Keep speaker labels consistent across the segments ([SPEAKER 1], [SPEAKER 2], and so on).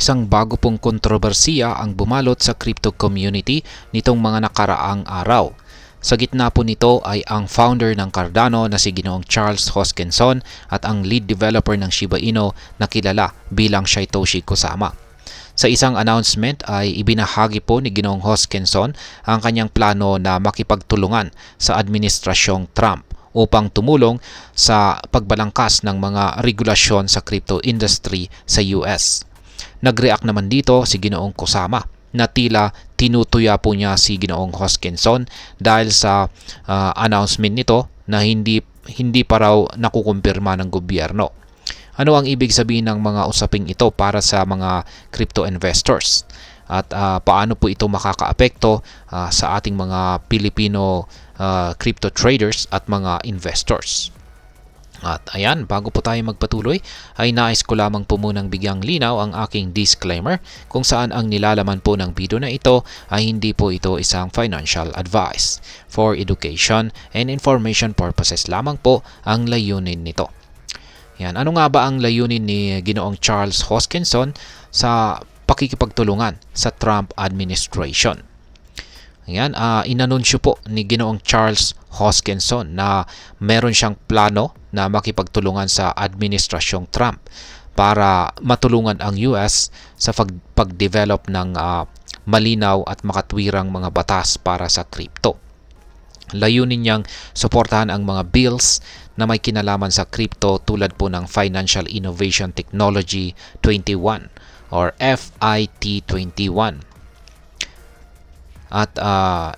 [SPEAKER 1] Isang bago pong kontrobersiya ang bumalot sa crypto community nitong mga nakaraang araw. Sa gitna po nito ay ang founder ng Cardano na si Ginoong Charles Hoskinson at ang lead developer ng Shiba Inu na kilala bilang Satoshi Kusama. Sa isang announcement ay ibinahagi po ni Ginoong Hoskinson ang kanyang plano na makipagtulungan sa administrasyong Trump upang tumulong sa pagbalangkas ng mga regulasyon sa crypto industry sa US. Nag-react naman dito si Ginoong Kusama na tila tinutuya po niya si Ginoong Hoskinson dahil sa announcement nito na hindi pa raw nakukumpirma ng gobyerno. Ano ang ibig sabihin ng mga usaping ito para sa mga crypto investors? At paano po ito makakaapekto sa ating mga Pilipino crypto traders at mga investors? At ayan, bago po tayo magpatuloy, ay nais ko lamang po munang bigyang linaw ang aking disclaimer kung saan ang nilalaman po ng video na ito ay hindi po ito isang financial advice. For education and information purposes lamang po ang layunin nito. Yan, ano nga ba ang layunin ni Ginoong Charles Hoskinson sa pakikipagtulungan sa Trump administration? Ayan, inanunsyo po ni Ginoong Charles Hoskinson na meron siyang plano na makipagtulungan sa administrasyong Trump para matulungan ang US sa pag-develop ng malinaw at makatwirang mga batas para sa crypto. Layunin niyang suportahan ang mga bills na may kinalaman sa crypto tulad po ng Financial Innovation Technology 21 or FIT21 at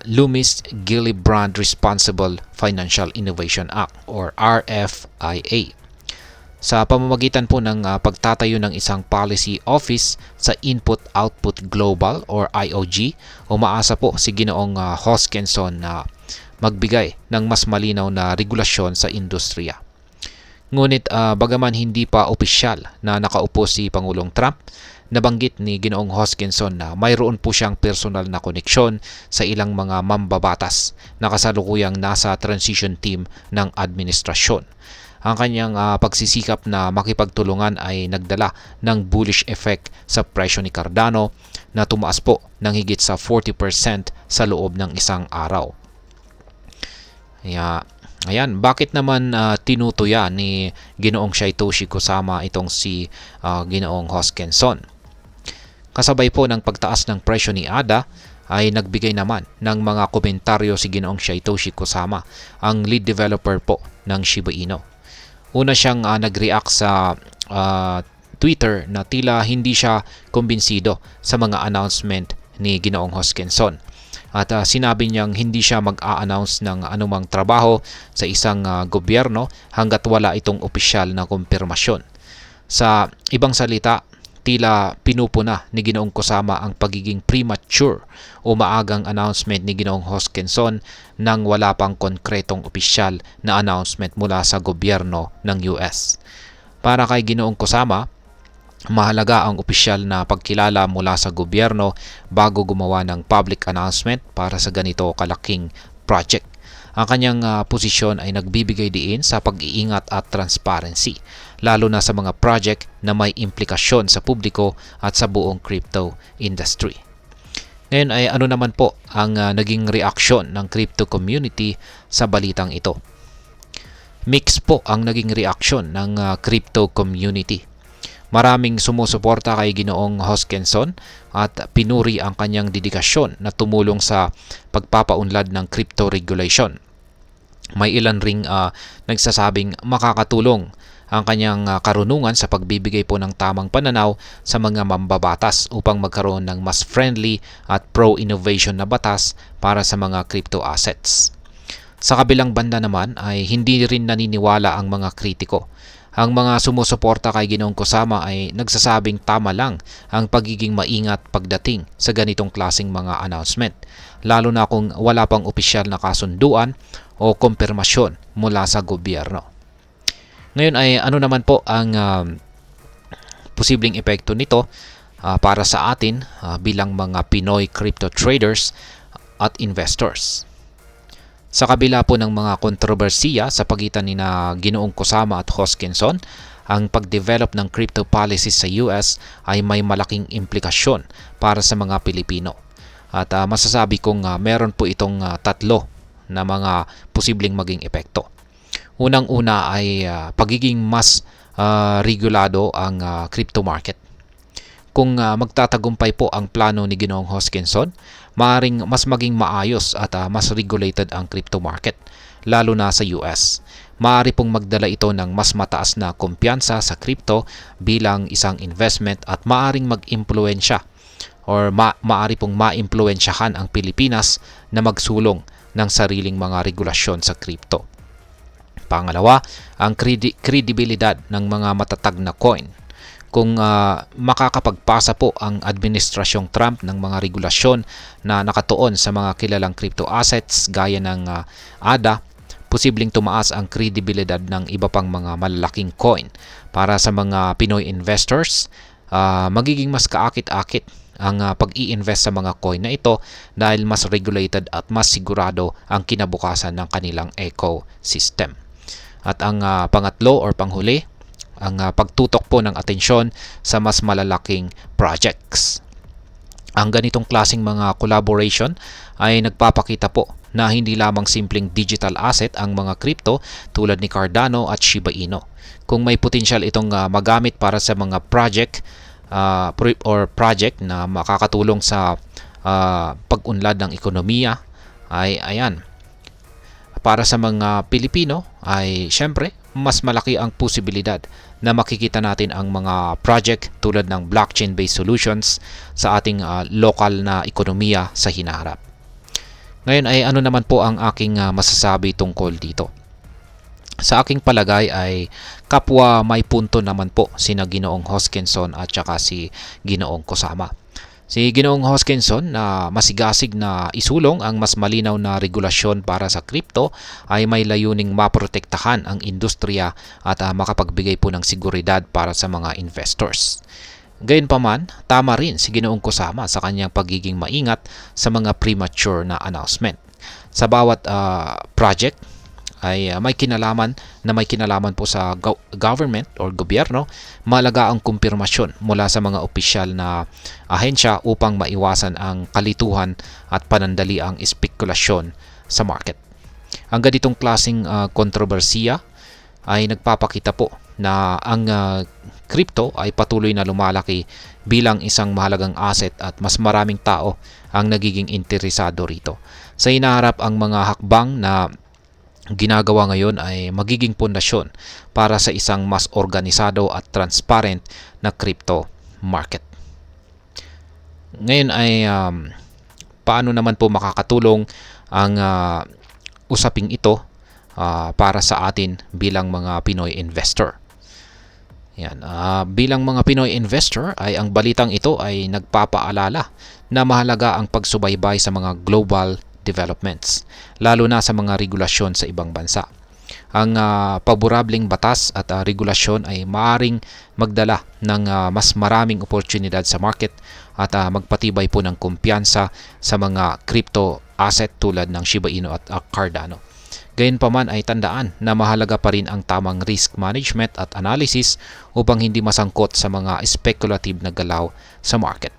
[SPEAKER 1] Loomis-Gillibrand Responsible Financial Innovation Act or RFIA. Sa pamamagitan po ng pagtatayo ng isang policy office sa Input-Output Global or IOG, umaasa po si Ginoong Hoskinson na magbigay ng mas malinaw na regulasyon sa industriya. Ngunit bagaman hindi pa opisyal na nakaupo si Pangulong Trump, nabanggit ni Ginoong Hoskinson na mayroon po siyang personal na koneksyon sa ilang mga mambabatas na kasalukuyang nasa transition team ng administrasyon. Ang kanyang pagsisikap na makipagtulungan ay nagdala ng bullish effect sa presyo ni Cardano na tumaas po ng higit sa 40% sa loob ng isang araw. Ayan, bakit naman tinutuya ni Ginoong Satoshi Kusama itong si Ginoong Hoskinson? Kasabay po ng pagtaas ng presyo ni ADA ay nagbigay naman ng mga komentaryo si Ginoong Satoshi Kusama, ang lead developer po ng Shiba Inu. Una siyang nag-react sa Twitter na tila hindi siya kumbinsido sa mga announcement ni Ginoong Hoskinson. At sinabi niyang hindi siya mag-a-announce ng anumang trabaho sa isang gobyerno hanggat wala itong opisyal na kumpirmasyon. Sa ibang salita, tila pinupuna ni Ginoong Kusama ang pagiging premature o maagang announcement ni Ginoong Hoskinson nang wala pang konkretong opisyal na announcement mula sa gobyerno ng US. Para kay Ginoong Kusama, mahalaga ang opisyal na pagkilala mula sa gobyerno bago gumawa ng public announcement para sa ganito kalaking project. Ang kanyang posisyon ay nagbibigay diin sa pag-iingat at transparency, lalo na sa mga project na may implikasyon sa publiko at sa buong crypto industry. Ngayon ay ano naman po ang naging reaksyon ng crypto community sa balitang ito? Mix po ang naging reaksyon ng crypto community. Maraming sumusuporta kay Ginoong Hoskinson at pinuri ang kanyang dedikasyon na tumulong sa pagpapaunlad ng crypto regulation. May ilan ring nagsasabing makakatulong ang kanyang karunungan sa pagbibigay po ng tamang pananaw sa mga mambabatas upang magkaroon ng mas friendly at pro-innovation na batas para sa mga crypto assets. Sa kabilang banda naman ay hindi rin naniniwala ang mga kritiko. Ang mga sumusuporta kay Ginoong Kusama ay nagsasabing tama lang ang pagiging maingat pagdating sa ganitong klaseng mga announcement, lalo na kung wala pang opisyal na kasunduan o kumpirmasyon mula sa gobyerno. Ngayon ay ano naman po ang posibleng epekto nito para sa atin bilang mga Pinoy crypto traders at investors? Sa kabila po ng mga kontrobersiya sa pagitan ni Ginoong Kusama at Hoskinson, ang pag-develop ng crypto policies sa US ay may malaking implikasyon para sa mga Pilipino. At masasabi kong meron po itong tatlo na mga posibleng maging epekto. Unang-una ay pagiging mas regulado ang crypto market. Kung magtatagumpay po ang plano ni Ginoong Hoskinson, maaaring mas maging maayos at mas regulated ang crypto market, lalo na sa US. Maaari pong magdala ito ng mas mataas na kumpiyansa sa crypto bilang isang investment at maaaring mag-impluensya or maaari pong ma-impluensyahan ang Pilipinas na magsulong ng sariling mga regulasyon sa crypto. Pangalawa, ang kredibilidad ng mga matatag na coin. Kung makakapagpasa po ang administrasyong Trump ng mga regulasyon na nakatuon sa mga kilalang crypto assets gaya ng ADA, posibleng tumaas ang kredibilidad ng iba pang mga malalaking coin. Para sa mga Pinoy investors, magiging mas kaakit-akit ang pag-i-invest sa mga coin na ito dahil mas regulated at mas sigurado ang kinabukasan ng kanilang ecosystem. At ang pangatlo or panghuli, ang pagtutok po ng atensyon sa mas malalaking projects. Ang ganitong klaseng mga collaboration ay nagpapakita po na hindi lamang simpleng digital asset ang mga crypto tulad ni Cardano at Shiba Inu. Kung may potensyal itong magamit para sa mga project na makakatulong sa pag-unlad ng ekonomiya, ay ayan. Para sa mga Pilipino ay syempre mas malaki ang posibilidad na makikita natin ang mga project tulad ng blockchain-based solutions sa ating local na ekonomiya sa hinaharap. Ngayon ay ano naman po ang aking masasabi tungkol dito? Sa aking palagay ay kapwa may punto naman po sina Ginoong Hoskinson at saka si Ginoong Kusama. Si Ginoong Hoskinson na masigasig na isulong ang mas malinaw na regulasyon para sa crypto ay may layuning maprotektahan ang industriya at makapagbigay po ng seguridad para sa mga investors. Gayunpaman, tama rin si Ginoong Kusama sa kanyang pagiging maingat sa mga premature na announcement. Sa bawat project ay may kinalaman po sa government or gobyerno, mahalaga ang kumpirmasyon mula sa mga opisyal na ahensya upang maiwasan ang kalituhan at panandali ang espekulasyon sa market. Ang ganitong klaseng kontrobersiya ay nagpapakita po na ang crypto ay patuloy na lumalaki bilang isang mahalagang asset at mas maraming tao ang nagiging interesado rito. Sa hinaharap, ang mga hakbang na ginagawa ngayon ay magiging pundasyon para sa isang mas organisado at transparent na crypto market. Ngayon ay paano naman po makakatulong ang usaping ito para sa atin bilang mga Pinoy investor? Yan, bilang mga Pinoy investor ay ang balitang ito ay nagpapaalala na mahalaga ang pagsubaybay sa mga global developments, lalo na sa mga regulasyon sa ibang bansa. Ang paborableng batas at regulasyon ay maaring magdala ng mas maraming oportunidad sa market at magpatibay po ng kumpiyansa sa mga crypto asset tulad ng Shiba Inu at Cardano. Gayunpaman ay tandaan na mahalaga pa rin ang tamang risk management at analysis upang hindi masangkot sa mga speculative na galaw sa market.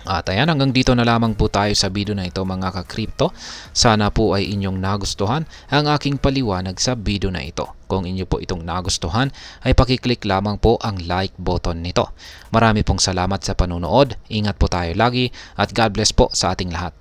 [SPEAKER 1] At ayan, hanggang dito na lamang po tayo sa video na ito mga ka-crypto. Sana po ay inyong nagustuhan ang aking paliwanag sa video na ito. Kung inyo po itong nagustuhan ay pakiclick lamang po ang like button nito. Marami pong salamat sa panonood. Ingat po tayo lagi at God bless po sa ating lahat.